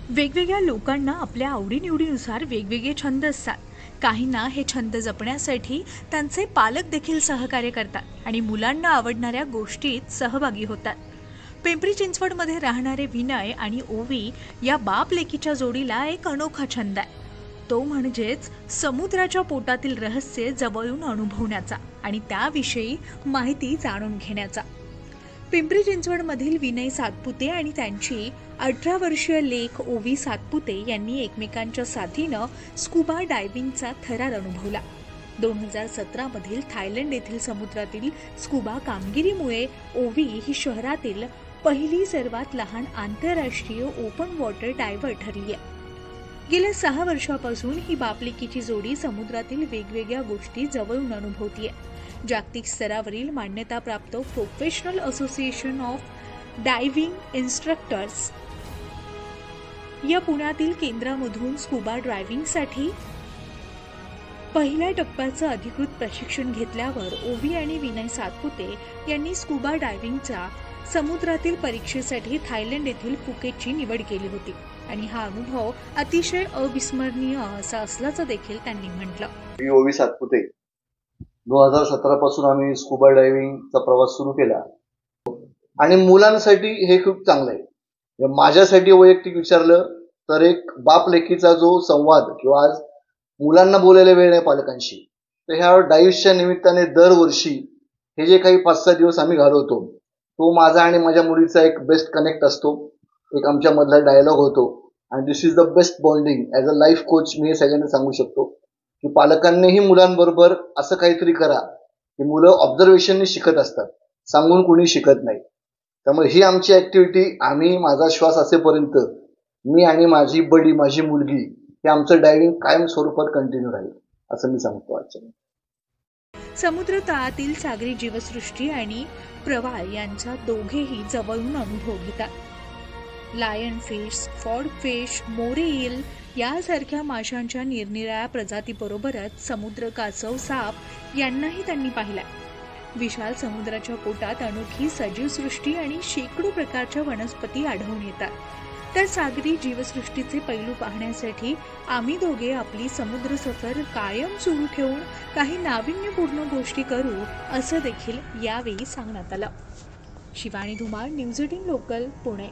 वेगवेगळ्या लोकांना आपल्या आवडीनिवडीनुसार वेगवेगळे छंद असतात. काहींना हे छंद जपण्यासाठी त्यांचे पालक देखील सहकार्य करतात आणि मुलांना आवडणाऱ्या गोष्टीत सहभागी होतात. पिंपरी चिंचवडमध्ये राहणारे विनय आणि ओवी या बाप लेकीच्या जोडीला एक अनोखा छंद आहे. तो म्हणजेच समुद्राच्या पोटातील रहस्य जवळून अनुभवण्याचा आणि त्याविषयी माहिती जाणून घेण्याचा. पिंपरी चिंचवडमधील विनय सातपुते आणि त्यांची 18 वर्षीय लेक ओवी सातपुते यांनी एकमेकांच्या साथीनं स्कुबा डायव्हिंगचा थरार अनुभवला. 2017 मधील थायलंड येथील समुद्रातील स्कुबा कामगिरीमुळे ओवी ही शहरातील पहिली सर्वात लहान आंतरराष्ट्रीय ओपन वॉटर डायव्हर ठरली आहे. गेल्या 6 वर्षापासून ही बापलेकीची जोडी समुद्रातील वेगवेगळ्या गोष्टी जवळून अनुभवतीये. जागतिक स्तरावरील मान्यताप्राप्त प्रोफेशनल असोसिएशन ऑफ डायव्हिंग इन्स्ट्रक्टर्स या पुण्यातील केंद्रामधून स्कुबा ड्रायव्हिंगसाठी पहिल्या टप्प्याचं अधिकृत प्रशिक्षण घेतल्यावर ओवी आणि विनय सातपुते यांनी स्कुबा डायव्हिंगच्या समुद्रातील परीक्षेसाठी थायलंड येथील फुकेटची निवड केली होती आणि हा अनुभव अतिशय अविस्मरणीय असा असल्याचं देखील त्यांनी म्हटलं. ओवी सातपुते 2017 पासून आम्ही स्कुबा डायव्हिंगचा प्रवास सुरू केला आणि मुलांसाठी हे खूप चांगलं आहे. माझ्यासाठी वैयक्तिक विचारलं तर एक बाप लेकीचा जो संवाद किंवा आज मुलांना बोलायला वेळ नाही पालकांशी, तर ह्या डायव्हच्या निमित्ताने दरवर्षी हे जे काही 5-6 दिवस आम्ही घालवतो तो माझा आणि माझ्या मुलीचा एक बेस्ट कनेक्ट असतो, एक आमच्यामधला डायलॉग होतो आणि this is the best bonding. As a life coach मी हे सगळ्यांना सांगू शकतो की पालकांनीही मुलांबरोबर असं काहीतरी करा की मुलं ऑब्झर्वेशननी शिकत असतात, सांगून कुणी शिकत नाही. त्यामुळे ही आमची ॲक्टिव्हिटी आम्ही माझा श्वास असेपर्यंत मी आणि माझी बडी माझी मुलगी हे आमचं डायव्हिंग कायम स्वरूपात कंटिन्यू राहील असं मी सांगतो. आजच्या समुद्र तळातील सागरी जीवसृष्टी आणि प्रवाळ यांचा दोघेही जवळून अनुभव घेतात. लायन फिश, फॉड फिश, मोरे ईल यासारख्या माशांच्या निरनिराळ्या प्रजातीबरोबरच समुद्र कासव, साप यांनाही त्यांनी पाहिला. विशाल समुद्राच्या पोटात अनोखी सजीवसृष्टी आणि शेकडो प्रकारच्या वनस्पती आढळून येतात. तर सागरी जीवसृष्टीचे पैलू पाहण्यासाठी आम्ही दोघे आपली समुद्र सफर कायम सुरू ठेवून काही नाविन्यपूर्ण गोष्टी करू असं देखील यावेळी सांगण्यात आलं. Shivani Dhumal, news 18 local, Pune.